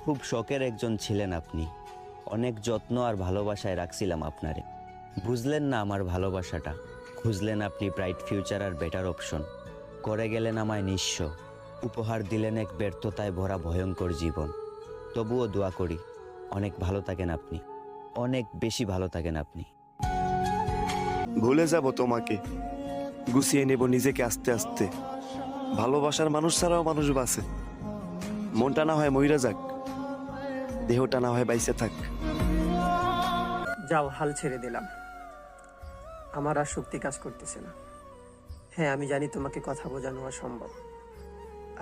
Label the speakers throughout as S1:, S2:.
S1: খুব শখের একজন ছিলেন আপনি। অনেক যত্ন আর ভালোবাসায় রাখছিলাম আপনারে। বুঝলেন না আমার ভালোবাসাটা, খুঁজলেন আপনি ব্রাইট ফিউচার আর বেটার অপশন। করে গেলেন আমায় নিঃস্ব, উপহার দিলেন এক ব্যর্থতায় ভরা ভয়ঙ্কর জীবন। তবুও দোয়া করি অনেক ভালো থাকেন আপনি, অনেক বেশি ভালো থাকেন আপনি।
S2: ভুলে যাব তোমাকে, গুছিয়ে নেব নিজেকে আস্তে আস্তে। ভালোবাসার মানুষ ছাড়াও মানুষ বাঁচে। মনটা না হয় মইরা যাক, দেহটা না হয় বাইসে থাক।
S3: যাও, হাল ছেড়ে দিলাম। আমার আর শক্তি কাজ করতেছে না। হ্যাঁ, আমি জানি তোমাকে কথা বোঝানো অসম্ভব।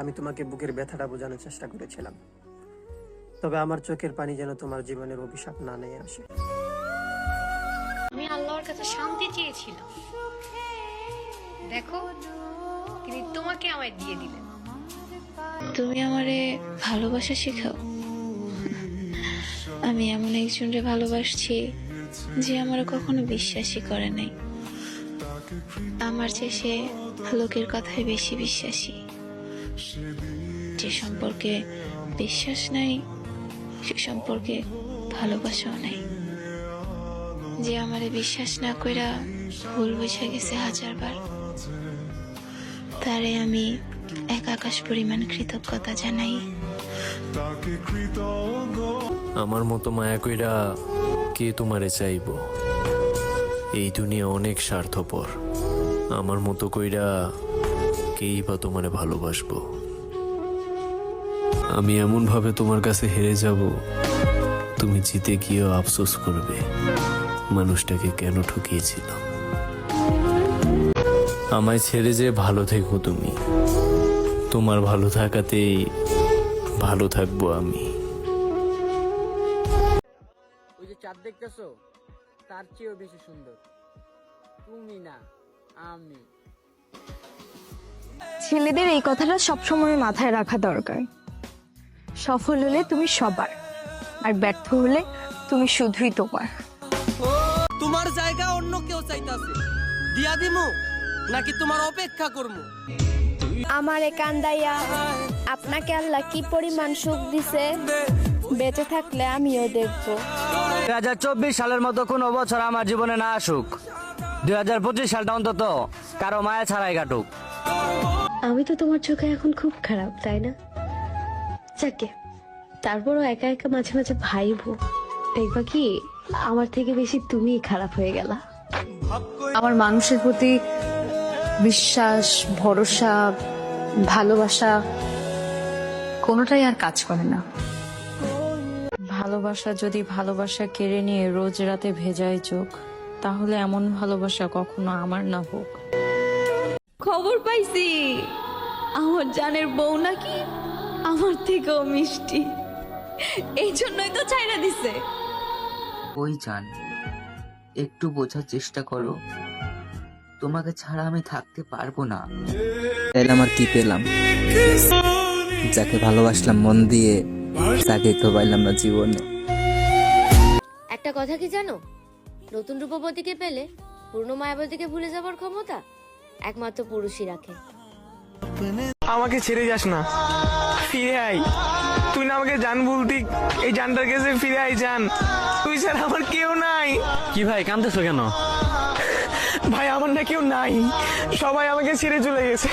S3: আমি তোমাকে বুকের ব্যথাটা বোঝানোর চেষ্টা করেছিলাম, তবে আমার চোখের পানি যেন তোমার জীবনের অভিশাপ না নিয়ে আসে।
S4: আমি আল্লাহর কাছে শান্তি চেয়েছিলাম, দেখো তিনি তোমাকে আমায় দিয়ে দিলেন।
S5: তুমি আমারে ভালোবাসা শেখাও। আমি এমন একজনকে ভালোবাসছি যে আমার কখনো বিশ্বাসই করে নাই। আমার চেয়ে সে লোকের কথায় বেশি বিশ্বাসী। যে সম্পর্কে বিশ্বাস নাই সে সম্পর্কে ভালোবাসাও নাই। যে আমারে বিশ্বাস না কইরা ভুল বুঝে গেছে 1000 বার, তারে আমি এক আকাশ পরিমাণ কৃতজ্ঞতা জানাই।
S6: আমার মতো মায়া কইরা কে তোমারে চাইব? এই দুনিয়া অনেক স্বার্থপর। আমার মতো কইরা কেই বা তোমারে ভালোবাসবো? আমি এমন ভাবে তোমার কাছে হেরে যাব, তুমি জিতে গিয়েও আফসোস করবে মানুষটাকে কেন ঠকিয়েছিলাম। আমায় ছেড়ে যে ভালো থেকো তুমি, তোমার ভালো থাকাতেই ভালো থাকবো আমি।
S7: ওই যে চাঁদ দেখতেছো, তার চেয়েও বেশি সুন্দর তুমি না আমি।
S8: ছেলেদের এই কথাটা সবসময় মাথায় রাখা দরকার। সফল হলে তুমি সবার, আর ব্যর্থ হলে তুমি শুধুই তোমার।
S7: তোমার জায়গা অন্য কেউ চাইতাছে, দিয়া দিমু নাকি তোমার অপেক্ষা করবো?
S9: আমারে কান্দাইয়া আপনাকে আল্লাহ কি পরিমাণ সুখ দিছে, বেঁচে থাকলে আমিও দেখবো।
S10: 2024 সালের মতো কোনো বছর আমার জীবনে না আসুক। 2025 সালটা অন্তত কারো মায়া ছাড়াই কাটুক।
S5: আমি তো তোমার চোখে এখন খুব খারাপ, তাই না? যাকে তারপরও একা একা মাঝে মাঝে ভাইবো, দেখবা কি আমার থেকে বেশি তুমিই খারাপ হয়ে গেলা।
S8: আমার মানুষের প্রতি বিশ্বাস, ভরসা, ভালোবাসা কোনোটাই আর কাজ করে না। ভালোবাসা যদি ভালোবাসা কেড়ে নিয়ে রোজ রাতে ভেজায় চোখ, তাহলে এমন ভালোবাসা কখনো আমার না হোক।
S5: খবর পাইছি আমার জানের বউ নাকি আমার থেকেও মিষ্টি, এই জন্যই তো চাইনা দিছে।
S11: ওই জান, একটু বোঝার চেষ্টা করো, তোমাকে ছাড়া আমি থাকতে পারবো না। তাহলে আমার কি পেলাম? যাকে ভালোবাসলাম মন দিয়ে, তাকে তো পাইলাম না জীবনে।
S9: একটা কথা কি জানো, নতুন রূপবতীকে পেলে পুরনো মায়াবতীকে ভুলে যাবার ক্ষমতা একমাত্র পুরুষই রাখে।
S7: আমাকে ছেড়ে যাস না, ফিরে আয়। তুই না আমাকে জান বলতি, এই জানটার কাছে ফিরে আয় জান। তুই স্যার আমার কেউ নাই।
S10: কি ভাই, কাঁদতেছো কেন?
S7: ভাই আমার না কেউ নাই, সবাই আমাকে ছেড়ে চলে গেছে।